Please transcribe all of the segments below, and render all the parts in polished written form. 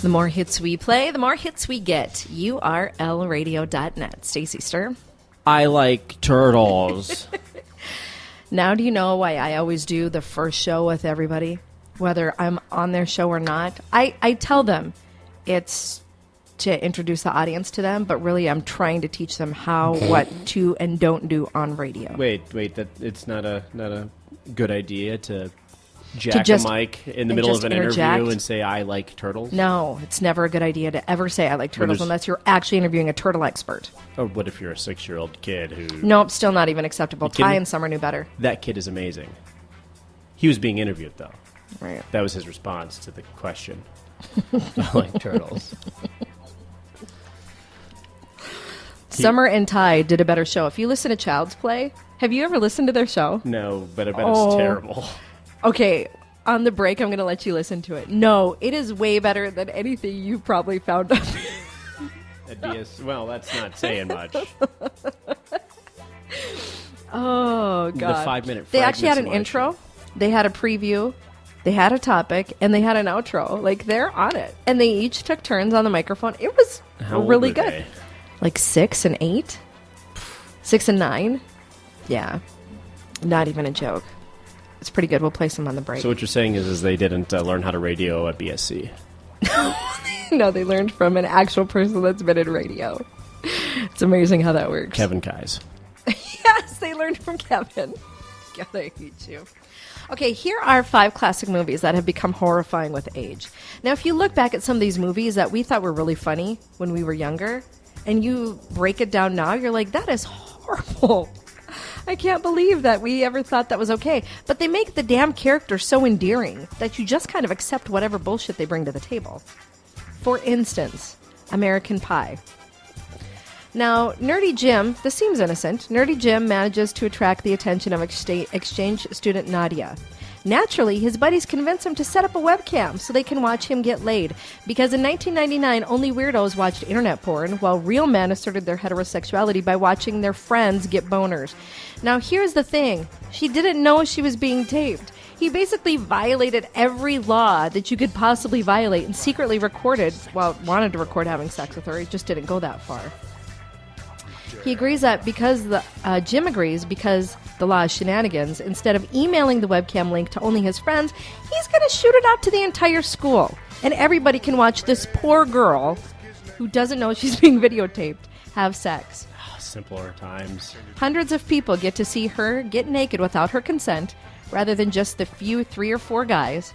The more hits we play, the more hits we get. URLradio.net. Stacey Stir. I like turtles. Now do you know why I always do the first show with everybody? Whether I'm on their show or not. I tell them it's to introduce the audience to them, but really I'm trying to teach them how, what to, and don't do on radio. Wait, that it's not a good idea to jack a mic in the middle of an interview and say, I like turtles? No, it's never a good idea to ever say I like turtles unless you're actually interviewing a turtle expert. Or what if you're a 6-year-old kid who... Nope, still not even acceptable. Ty and Summer knew better. That kid is amazing. He was being interviewed, though. Right. That was his response to the question. I like turtles. Summer and Ty did a better show. If you listen to Child's Play, have you ever listened to their show? No, but I bet it's terrible. Okay, on the break, I'm going to let you listen to it. No, it is way better than anything you probably found up. Well, that's not saying much. Oh, God. The 5-minute They actually had an intro. They had a preview. They had a topic, and they had an outro. Like, they're on it. And they each took turns on the microphone. It was really good. They? Like 6 and 8? 6 and 9? Yeah. Not even a joke. It's pretty good. We'll play some on the break. So what you're saying is they didn't learn how to radio at BSC? No, they learned from an actual person that's been in radio. It's amazing how that works. Kevin Keyes. Yes, they learned from Kevin. God, I hate you. Okay, here are 5 classic movies that have become horrifying with age. Now, if you look back at some of these movies that we thought were really funny when we were younger, and you break it down now, you're like, that is horrible. I can't believe that we ever thought that was okay. But they make the damn characters so endearing that you just kind of accept whatever bullshit they bring to the table. For instance, American Pie. Now, Nerdy Jim, this seems innocent. Nerdy Jim manages to attract the attention of exchange student Nadia. Naturally, his buddies convince him to set up a webcam so they can watch him get laid. Because in 1999, only weirdos watched internet porn, while real men asserted their heterosexuality by watching their friends get boners. Now, here's the thing. She didn't know she was being taped. He basically violated every law that you could possibly violate and secretly recorded, wanted to record having sex with her. He just didn't go that far. He agrees that Jim agrees because the law is shenanigans. Instead of emailing the webcam link to only his friends, he's going to shoot it out to the entire school. And everybody can watch this poor girl who doesn't know she's being videotaped have sex. Simpler times. Hundreds of people get to see her get naked without her consent, rather than just the few 3 or 4 guys.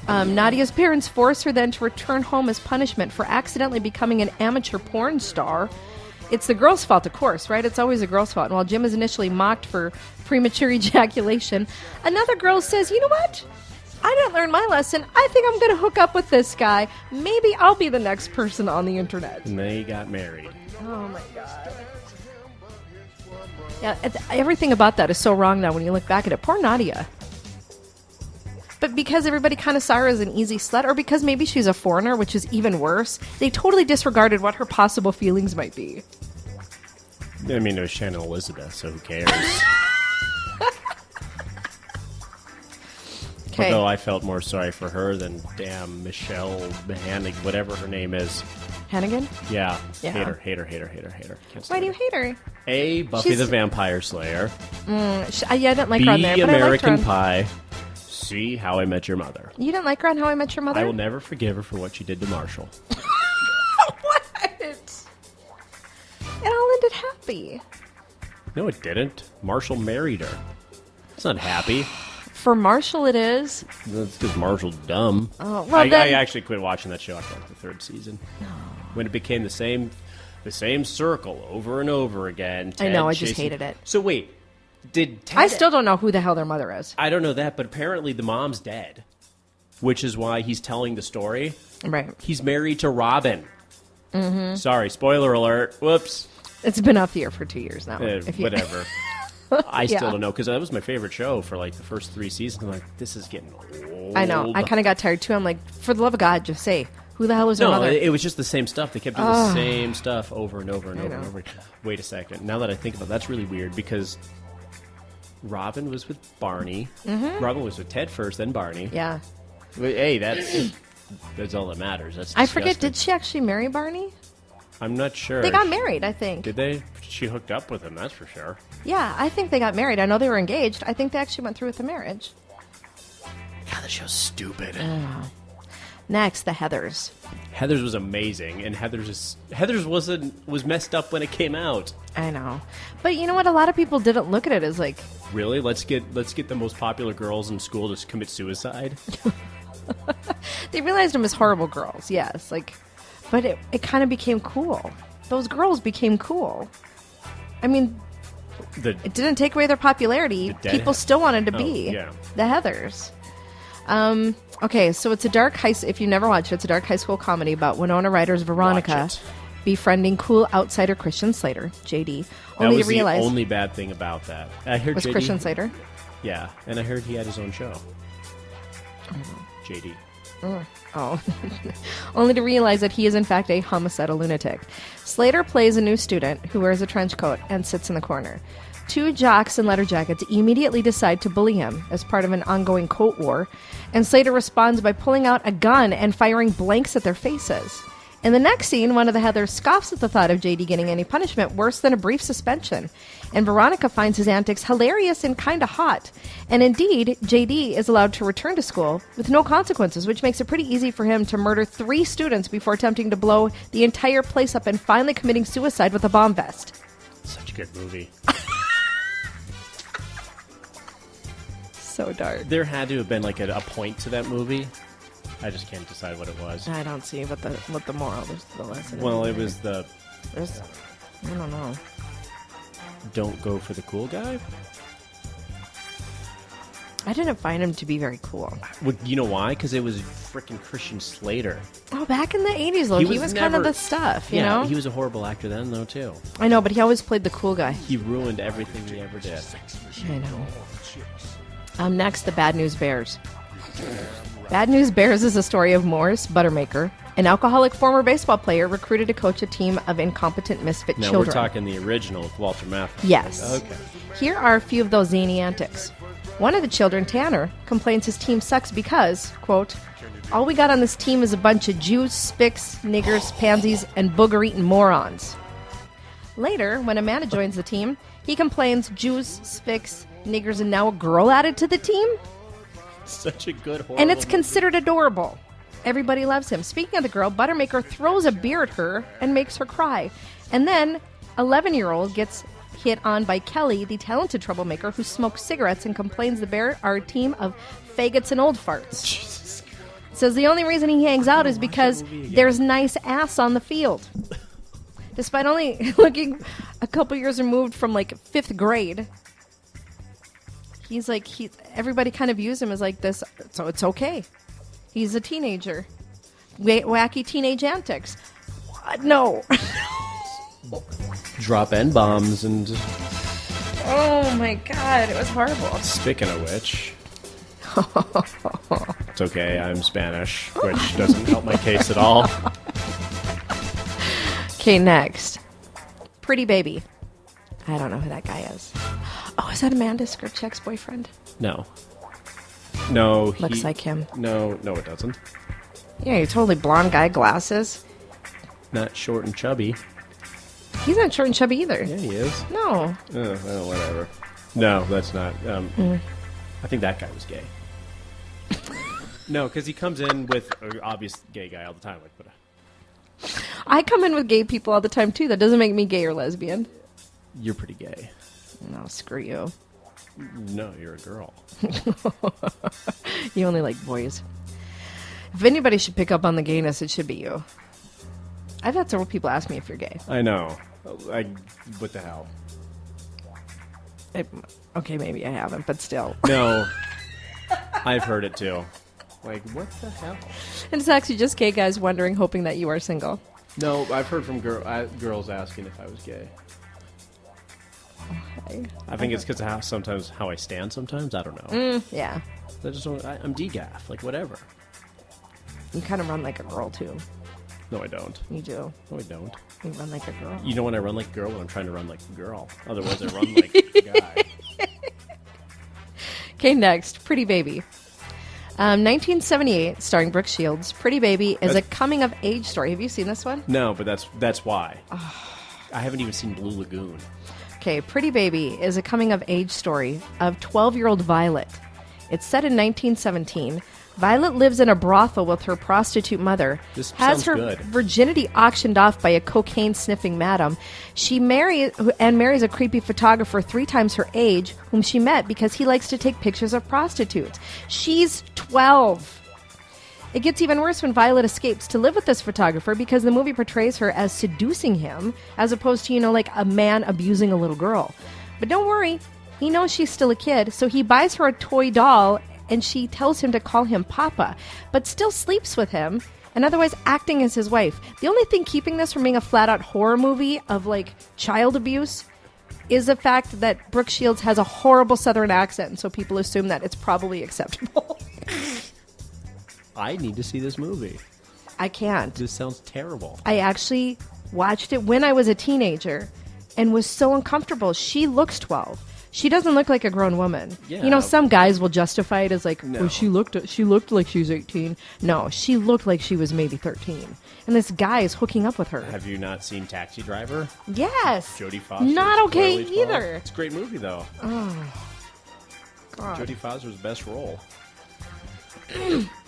Nadia's parents force her then to return home as punishment for accidentally becoming an amateur porn star. It's the girl's fault, of course, right? It's always a girl's fault. And while Jim is initially mocked for premature ejaculation, another girl says, you know what? I didn't learn my lesson. I think I'm going to hook up with this guy. Maybe I'll be the next person on the internet. And they got married. Oh, my God. Yeah, everything about that is so wrong now when you look back at it. Poor Nadia. But because everybody kind of saw her as an easy slut, or because maybe she's a foreigner, which is even worse, they totally disregarded what her possible feelings might be. I mean, it was Shannon Elizabeth, so who cares? Okay. Although I felt more sorry for her than damn Michelle Hannigan, whatever her name is. Hannigan? Yeah. Yeah. Hate her. Why do you hate her? A, Buffy the Vampire Slayer. I didn't like B, her on there, but American I liked her on... Pie. C, How I Met Your Mother. You didn't like her on How I Met Your Mother? I will never forgive her for what she did to Marshall. What? It all ended happy. No, it didn't. Marshall married her. It's not happy. For Marshall, it is. That's because Marshall's dumb. Oh, well, then... I actually quit watching that show after like the 3rd season. When it became the same circle over and over again. I know, I just hated it. So wait, did Ted... I still don't know who the hell their mother is. I don't know that, but apparently the mom's dead, which is why he's telling the story. Right. He's married to Robin. Mm-hmm. Sorry, spoiler alert. Whoops. It's been off the air for 2 years now. Whatever. I still don't know, because that was my favorite show for like the first 3 seasons. I'm like, this is getting old. I know. I kind of got tired too. I'm like, for the love of God, just say, who the hell is their mother? No, it was just the same stuff. They kept doing the same stuff over and over and over and over. Wait a second. Now that I think about it, that's really weird, because Robin was with Barney. Mm-hmm. Robin was with Ted first, then Barney. Yeah. Hey, that's That's all that matters. That's I forget, disgusting. did she actually marry Barney? I'm not sure. They got married, I think. Did they? She hooked up with him, that's for sure. Yeah, I think they got married. I know they were engaged. I think they actually went through with the marriage. God, that show's stupid. Next, the Heathers. Heathers was amazing, and Heathers was messed up when it came out. I know. But you know what? A lot of people didn't look at it as like... Really? Let's get the most popular girls in school to commit suicide? They realized them as horrible girls, yes. But it kind of became cool. Those girls became cool. I mean, it didn't take away their popularity. People still wanted to be the Heathers. Okay, so it's a dark if you never watched it, it's a dark high school comedy about Winona Ryder's Veronica befriending cool outsider Christian Slater, JD. That was the only bad thing about that. I heard was JD, Christian Slater? Yeah, and I heard he had his own show. JD. Oh. Only to realize that he is in fact a homicidal lunatic. Slater plays a new student who wears a trench coat and sits in the corner. Two jocks in letter jackets immediately decide to bully him as part of an ongoing coat war, and Slater responds by pulling out a gun and firing blanks at their faces. In the next scene, one of the Heathers scoffs at the thought of JD getting any punishment worse than a brief suspension, and Veronica finds his antics hilarious and kinda hot. And indeed, JD is allowed to return to school with no consequences, which makes it pretty easy for him to murder 3 students before attempting to blow the entire place up and finally committing suicide with a bomb vest. Such a good movie. So dark. There had to have been like a point to that movie. I just can't decide what it was. I don't see what the moral is to the lesson. Well, it was I don't know. Don't go for the cool guy? I didn't find him to be very cool. Well, you know why? Because it was freaking Christian Slater. Oh, back in the 80s, though, he was kind of the stuff, you know? He was a horrible actor then, though, too. I know, but he always played the cool guy. He ruined everything he ever did. I know. Next, the Bad News Bears. Bad News Bears is a story of Morris Buttermaker, an alcoholic former baseball player recruited to coach a team of incompetent misfit children. Now, we're talking the original with Walter Matthau. Yes. Okay. Here are a few of those zany antics. One of the children, Tanner, complains his team sucks because, quote, all we got on this team is a bunch of Jews, spics, niggers, pansies, and booger-eating morons. Later, when Amanda joins the team, he complains Jews, spics, niggers, and now a girl added to the team? Such a good horror. And it's considered adorable. Everybody loves him. Speaking of the girl, Buttermaker throws a beer at her and makes her cry. And then, 11-year-old gets hit on by Kelly, the talented troublemaker who smokes cigarettes and complains the Bear are a team of faggots and old farts. Jesus. Says the only reason he hangs out is because there's nice ass on the field. Despite only looking a couple years removed from, 5th grade, everybody kind of views him as this, so it's okay. He's a teenager. Wacky teenage antics. What? No. Drop N-bombs and... Oh my god, it was horrible. Speaking of which... It's okay, I'm Spanish, which doesn't help my case at all. Okay, next. Pretty Baby. I don't know who that guy is. Oh, is that Amanda Skripchek's boyfriend? No, looks like him. No, it doesn't. Yeah, you're totally blonde guy, glasses. Not short and chubby. He's not short and chubby either. Yeah, he is. No. Oh, whatever. No, that's not. I think that guy was gay. No, because he comes in with an obvious gay guy all the time. I come in with gay people all the time, too. That doesn't make me gay or lesbian. You're pretty gay. No, screw you. No, you're a girl. You only like boys. If anybody should pick up on the gayness, it should be you. I've had several people ask me if you're gay. I know. What the hell? Okay, maybe I haven't, but still. No. I've heard it too. What the hell? And it's actually just gay guys wondering, hoping that you are single. No, I've heard from girls asking if I was gay. Okay. I think it's because of how I stand sometimes. I don't know. Yeah. I'm degaff. Whatever. You kind of run like a girl, too. No, I don't. You do. No, I don't. You run like a girl. You know when I run like a girl? When I'm trying to run like a girl. Otherwise, I run like a guy. Okay, next. Pretty Baby. 1978, starring Brooke Shields, Pretty Baby is a coming-of-age story. Have you seen this one? No, but that's why. I haven't even seen Blue Lagoon. Okay, Pretty Baby is a coming-of-age story of 12-year-old Violet. It's set in 1917. Violet lives in a brothel with her prostitute mother. This has sounds her good. virginity auctioned off by a cocaine-sniffing madam. She marries a creepy photographer 3 times her age, whom she met because he likes to take pictures of prostitutes. She's 12. It gets even worse when Violet escapes to live with this photographer because the movie portrays her as seducing him as opposed to, like a man abusing a little girl. But don't worry, he knows she's still a kid, so he buys her a toy doll and she tells him to call him Papa, but still sleeps with him and otherwise acting as his wife. The only thing keeping this from being a flat-out horror movie of, child abuse is the fact that Brooke Shields has a horrible southern accent, so people assume that it's probably acceptable. I need to see this movie. I can't. This sounds terrible. I actually watched it when I was a teenager and was so uncomfortable. She looks 12. She doesn't look like a grown woman. Yeah. Some guys will justify it as No. well, she looked like she was 18. No, she looked like she was maybe 13. And this guy is hooking up with her. Have you not seen Taxi Driver? Yes. Jodie Foster. Not okay Claire Lee either. It's a great movie, though. Oh, God. Jodie Foster's best role.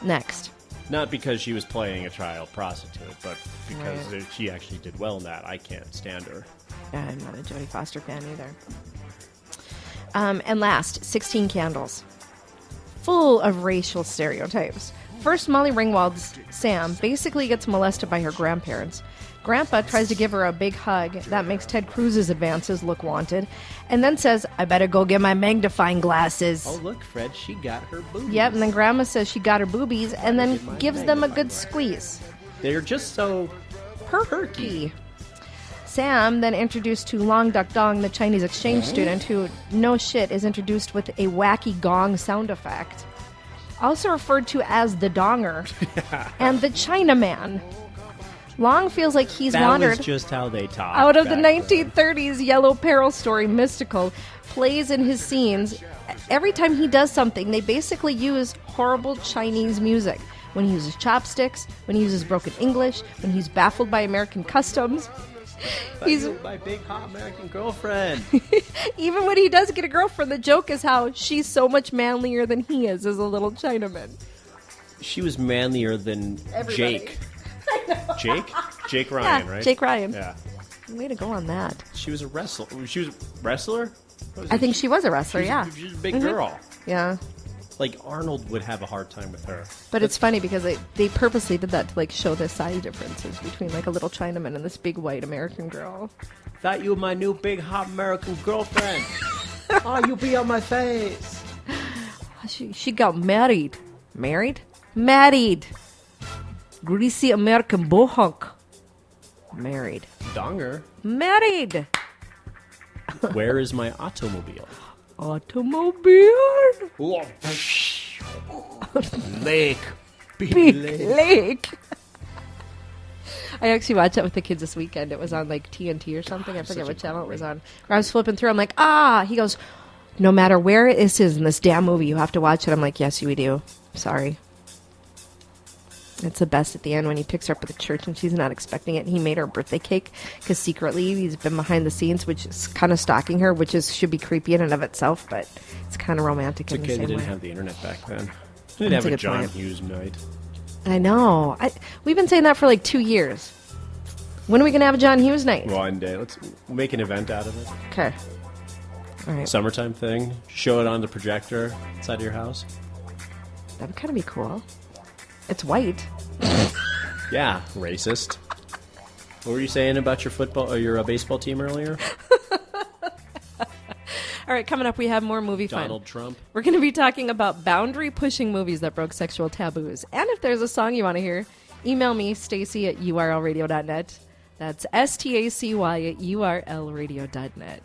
Next. Not because she was playing a child prostitute, but because she actually did well in that. I can't stand her. I'm not a Jodie Foster fan either. And last, 16 Candles. Full of racial stereotypes. First, Molly Ringwald's Sam basically gets molested by her grandparents. Grandpa tries to give her a big hug. That makes Ted Cruz's advances look wanted. And then says, I better go get my magnifying glasses. Oh, look, Fred, she got her boobies. Yep, and then Grandma says she got her boobies and then gives them a good squeeze. They're just so Perky. Sam, then introduced to Long Duck Dong, the Chinese exchange student, who, no shit, is introduced with a wacky gong sound effect. Also referred to as the Donger and the Chinaman. Long feels like he's that wandered was just how they talk. out of the back then. 1930s Yellow Peril story Mystical, plays in his scenes. Every time he does something, they basically use horrible Chinese music. When he uses chopsticks, when he uses broken English, when he's baffled by American customs. He's my big hot American girlfriend. even when he does get a girlfriend, the joke is how she's so much manlier than he is as a little Chinaman. She was manlier than Everybody. Jake. Jake Ryan, Yeah, right? Jake Ryan. Yeah. Way to go on that. She was a wrestler. She was a wrestler? What was I it? think she was a wrestler, She was yeah. She was a big girl. Yeah. Like, Arnold would have a hard time with her. But it's funny because they purposely did that to show the size differences between a little Chinaman and this big white American girl. Thought you were my new big hot American girlfriend. Oh, you be on my face. She got married. Married? Married. Greasy American bohunk. Married. Donger. Married. Where is my automobile? Automobile. Lake. Big lake. I actually watched that with the kids this weekend. It was on TNT or something. I forget what channel it was on. Where I was flipping through. I'm like, He goes, no matter where this is in this damn movie, you have to watch it. I'm like, yes, we do. Sorry. It's the best at the end when he picks her up at the church and she's not expecting it. He made her a birthday cake because secretly he's been behind the scenes, which is kind of stalking her, which should be creepy in and of itself, but it's kind of romantic It's in the okay, they same didn't way. have the internet back then. They That's didn't a have a good John point. Hughes night. I know. We've been saying that for 2 years. When are we going to have a John Hughes night? One day. Let's make an event out of it. Okay. All right. Summertime thing. Show it on the projector inside of your house. That would kind of be cool. It's white. Yeah, racist. What were you saying about your football or your baseball team earlier? All right, coming up, we have more movie fun. Donald Trump. We're going to be talking about boundary-pushing movies that broke sexual taboos. And if there's a song you want to hear, email me, Stacy at urlradio.net. That's STACY at urlradio.net.